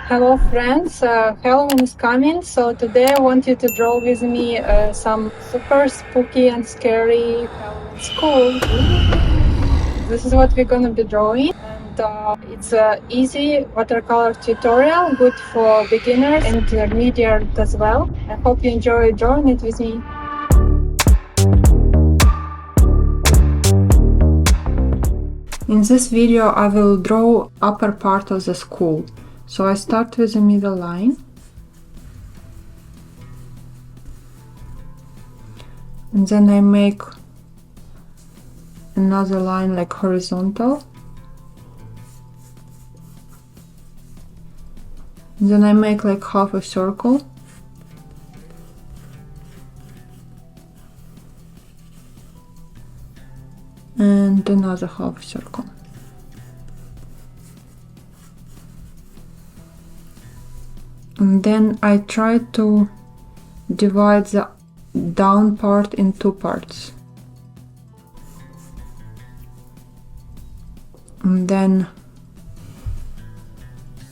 Hello friends, Halloween is coming, so today I want you to draw with me some super spooky and scary Halloween school. This is what we're gonna be drawing, and it's an easy watercolor tutorial, good for beginners and intermediate as well. I hope you enjoy drawing it with me. In this video I will draw upper part of the school. So I start with the middle line, and then I make another line like horizontal, and then I make like half a circle, and another half circle. And then I try to divide the down part in two parts. And then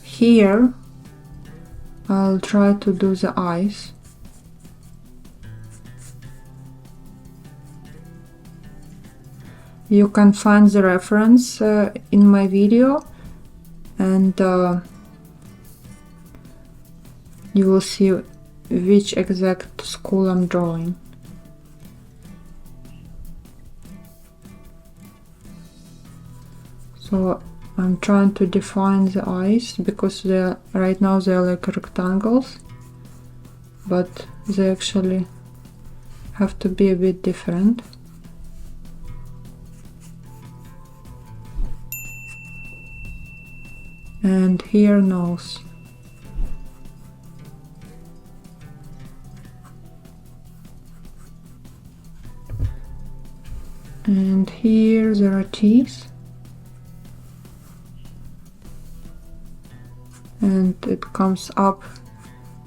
here I'll try to do the eyes. You can find the reference in my video, and you will see which exact school I'm drawing. So I'm trying to define the eyes because right now they're like rectangles, but they actually have to be a bit different. And here nose. And here there are teeth, and it comes up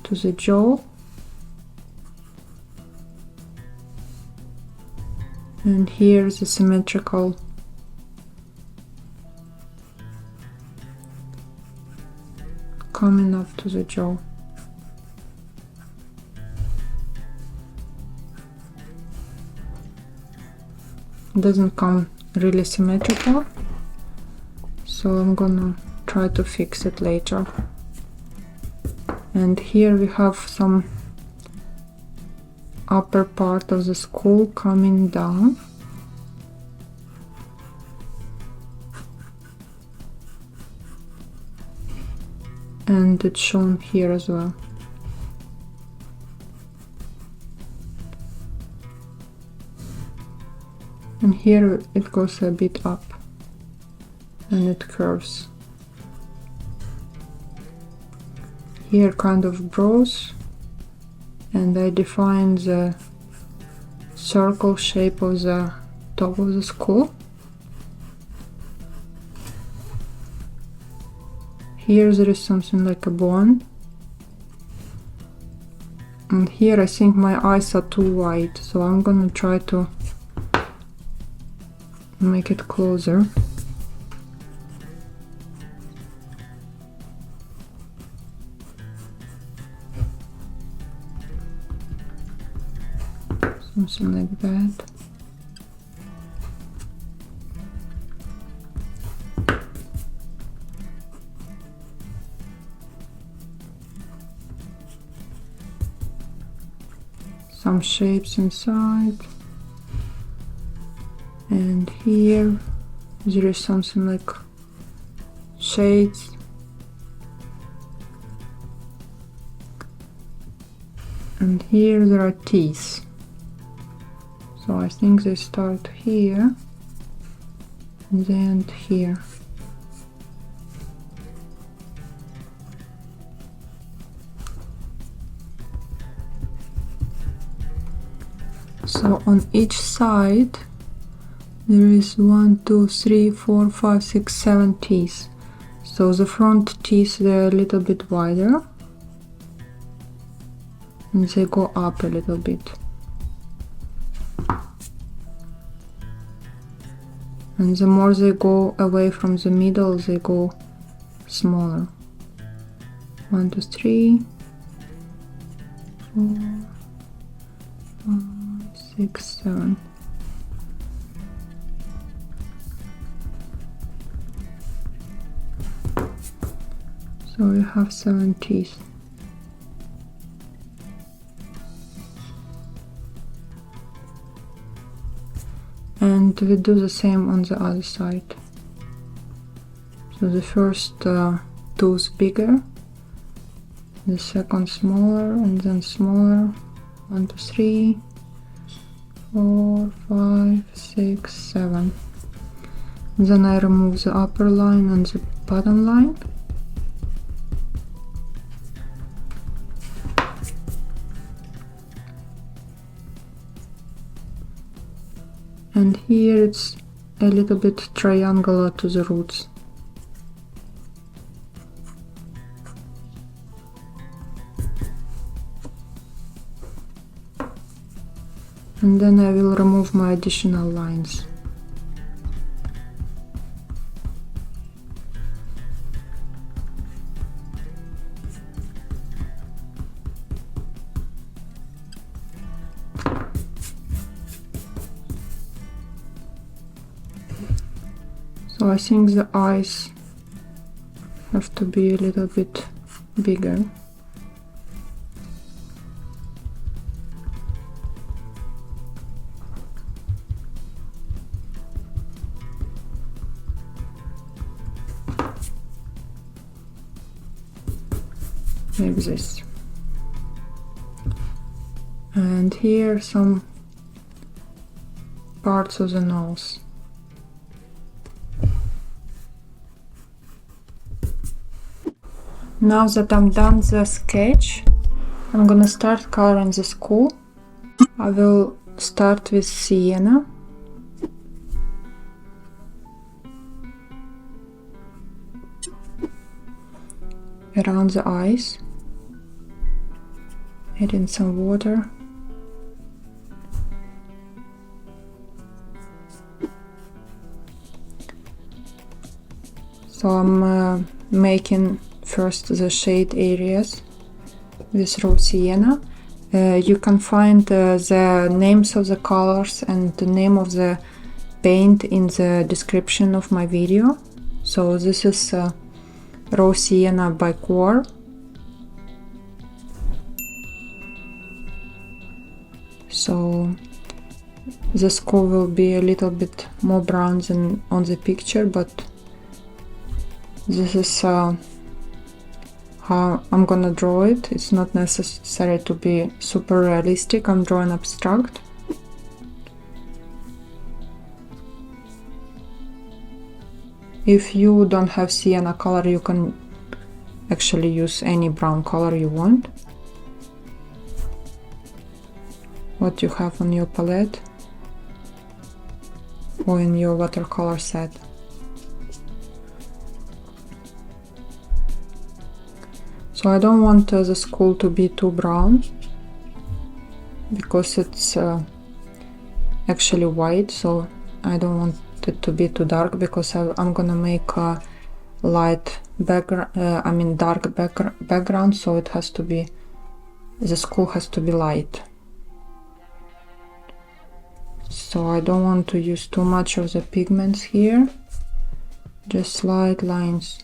to the jaw, and here's the symmetrical coming up to the jaw. Doesn't come really symmetrical, so I'm gonna try to fix it later. And here we have some upper part of the skull coming down, and it's shown here as well. And here it goes a bit up and it curves. Here kind of brows, and I define the circle shape of the top of the skull. Here there is something like a bone, and here I think my eyes are too wide, so I'm gonna try to make it closer. Something like that. Some shapes inside. And here there is something like shades, and here there are teeth, so I think they start here and they end here. So on each side there is 1, 2, 3, 4, 5, 6, 7 teeth. So the front teeth, they're a little bit wider, and they go up a little bit. And the more they go away from the middle, they go smaller. 1, 2, 3, 4, 5, 6, 7. So we have 7 teeth. And we do the same on the other side. So the first tooth bigger, the second smaller, and then smaller. 1, 2, 3, 4, 5, 6, 7. Then I remove the upper line and the bottom line. And here it's a little bit triangular to the roots. And then I will remove my additional lines. So I think the eyes have to be a little bit bigger. Like this. And here some parts of the nose. Now that I'm done the sketch, I'm gonna start coloring the skull. I will start with Sienna. Around the eyes, adding some water. So I'm making first the shade areas with raw sienna. You can find the names of the colors and the name of the paint in the description of my video. So this is raw sienna by QoR. So the skull will be a little bit more brown than on the picture, but this is how I'm gonna draw it. It's not necessary to be super realistic. I'm drawing abstract. If you don't have sienna color, you can actually use any brown color you want, what you have on your palette or in your watercolor set. So I don't want the skull to be too brown because it's actually white, so I don't want it to be too dark because I'm gonna make a light background, dark background, so it has to be, the skull has to be light. So I don't want to use too much of the pigments here, just slight lines.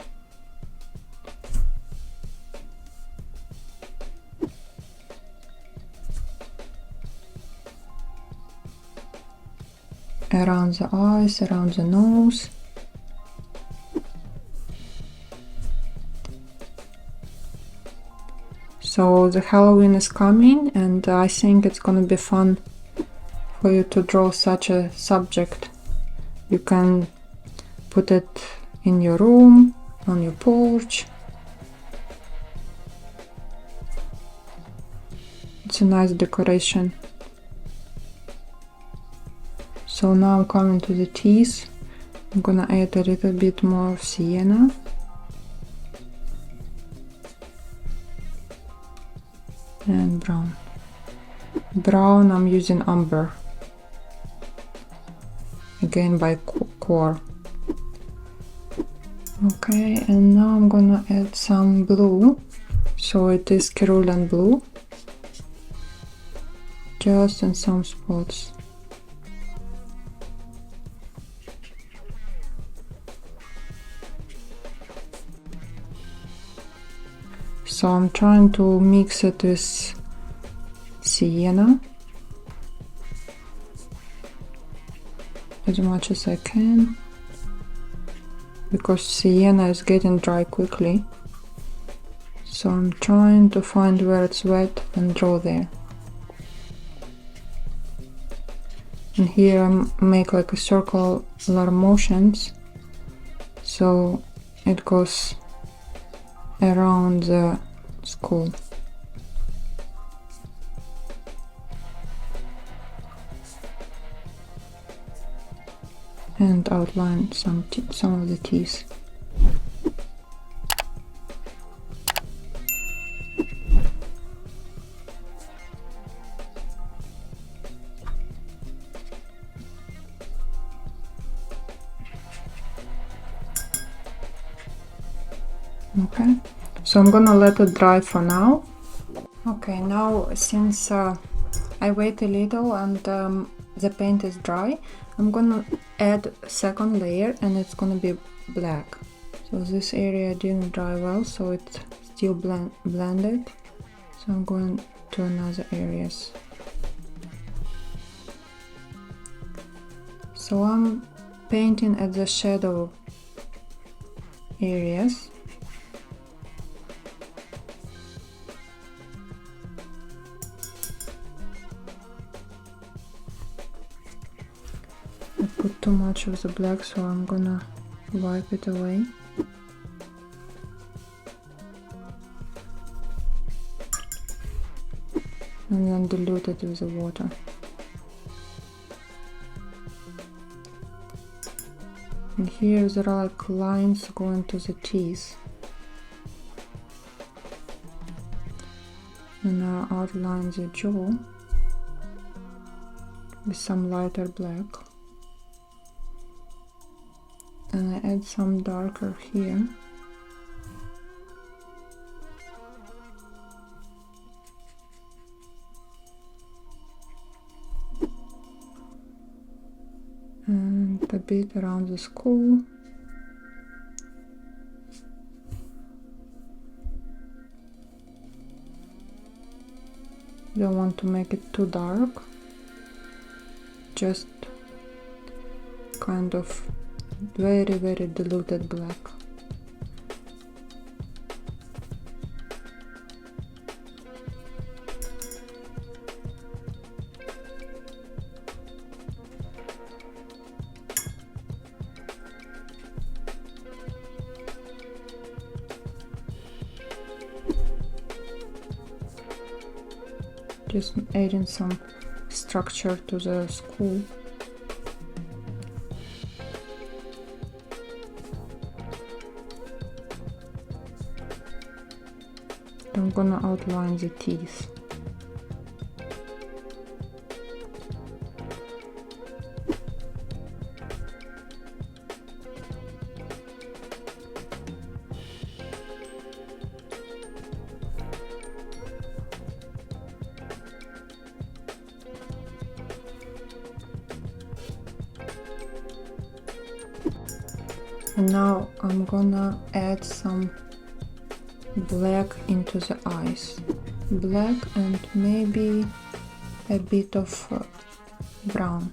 Around the eyes, around the nose. So the Halloween is coming, and I think it's gonna be fun for you to draw such a subject. You can put it in your room, on your porch. It's a nice decoration. So now I'm coming to the teeth. I'm gonna add a little bit more of sienna. And brown. Brown, I'm using Umber. Again by QoR. Okay, and now I'm gonna add some blue. So it is cerulean blue, just in some spots. So I'm trying to mix it with Sienna as much as I can, because Sienna is getting dry quickly. So I'm trying to find where it's wet and draw there. And here I make like a circular motions, so it goes around the school. And outline some of the teeth. Okay, so I'm gonna let it dry for now. Okay, now since I wait a little and the paint is dry, I'm gonna add a second layer, and it's gonna be black. So this area didn't dry well, so it's still blended. So I'm going to another areas. So I'm painting at the shadow areas. I put too much of the black, so I'm gonna wipe it away. And then dilute it with the water. And here there are like lines going to the teeth. And now outline the jaw with some lighter black. And I add some darker here. And a bit around the skull. Don't want to make it too dark, just kind of very diluted black. Just adding some structure to the skull. I'm gonna outline the teeth. And now I'm gonna add some black into the eyes. Black and maybe a bit of brown.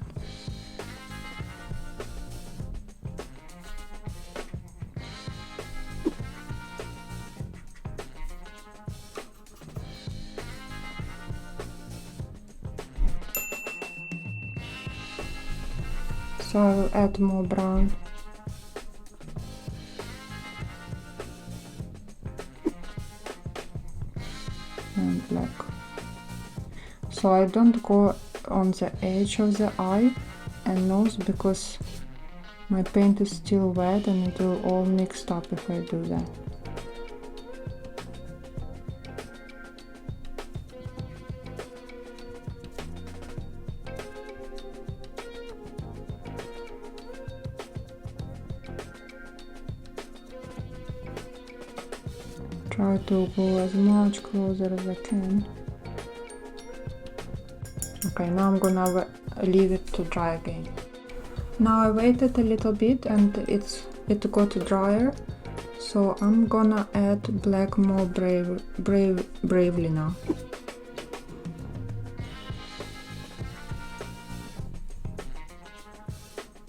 So I will add more brown. And black. So I don't go on the edge of the eye and nose because my paint is still wet and it will all mixed up if I do that. Try to go as much closer as I can. Okay, now I'm gonna leave it to dry again. Now I waited a little bit and it got drier, so I'm gonna add black more bravely now.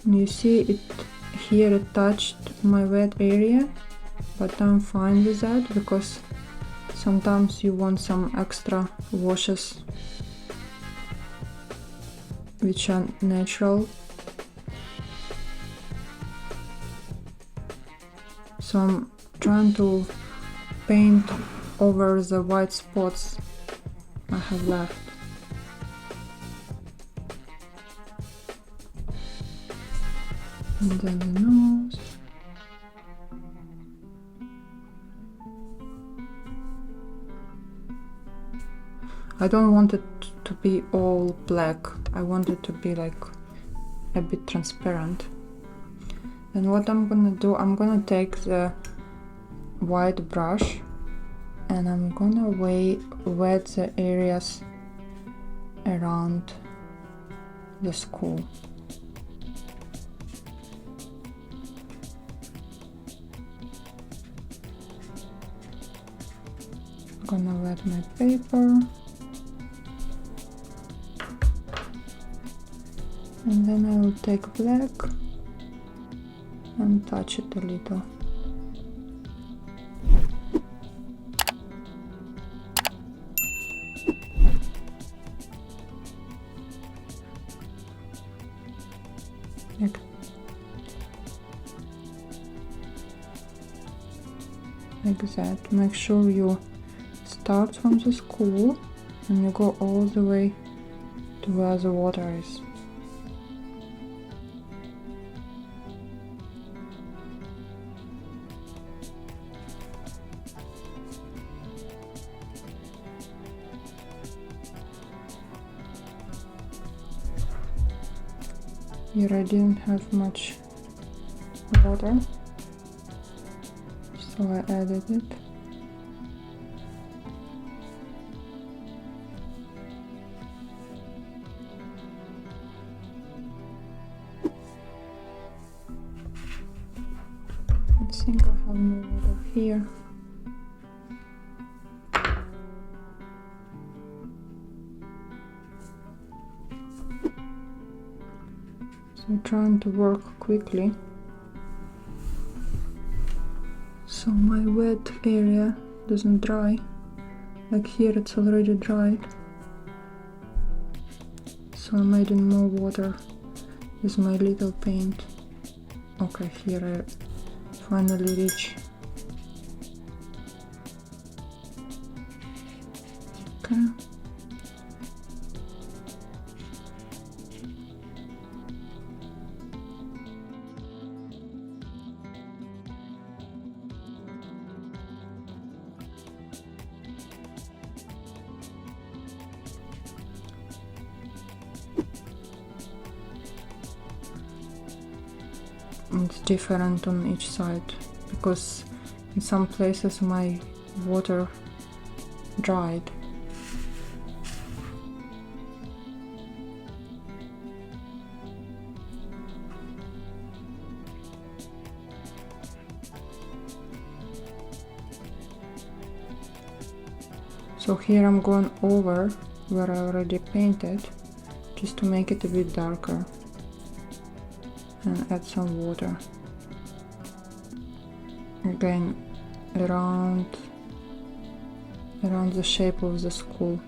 You see it here, it touched my wet area, but I'm fine with that because sometimes you want some extra washes which are natural. So I'm trying to paint over the white spots I have left. And then the nose. I don't want it to be all black. I want it to be like a bit transparent. And what I'm gonna do, I'm gonna take the white brush and I'm gonna wet the areas around the school. I'm gonna wet my paper. And then I will take black and touch it a little. Like that. Make sure you start from the school and you go all the way to where the water is. Here I didn't have much water, so I added it. I think I have more water here. So trying to work quickly so my wet area doesn't dry. Like here it's already dried, so I'm adding more water with my little paint. Okay, here I finally reach. Okay. It's different on each side because in some places my water dried. So here I'm going over where I already painted just to make it a bit darker. And add some water again around the shape of the school.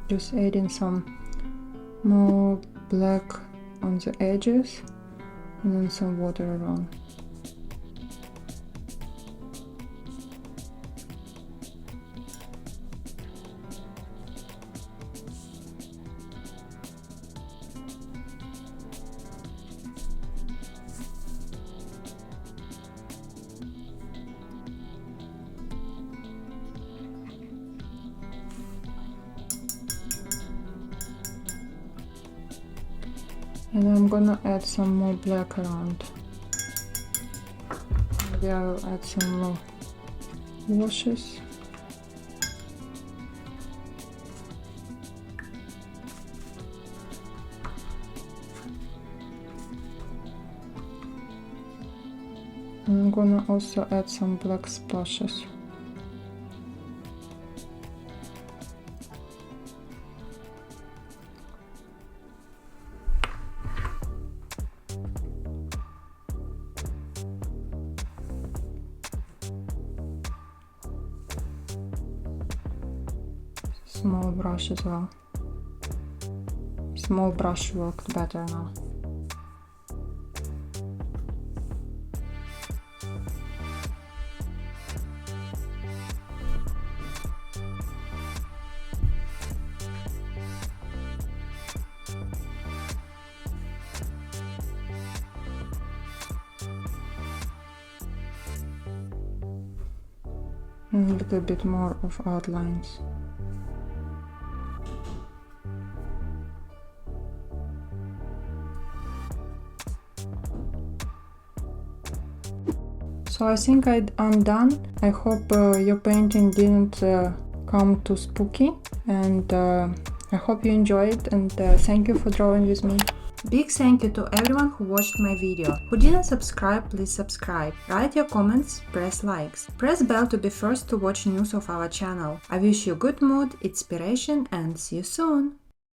Just adding some more black on the edges and then some water around. And I'm gonna add some more black around. Maybe I'll add some more washes. I'm gonna also add some black splashes. Small brush as well. Small brush worked better now. And a little bit more of outlines. So I think I'm done. I hope your painting didn't come too spooky, and I hope you enjoyed, and thank you for drawing with me. Big thank you to everyone who watched my video. Who didn't subscribe, please subscribe. Write your comments, press likes. Press bell to be first to watch news of our channel. I wish you good mood, inspiration, and see you soon!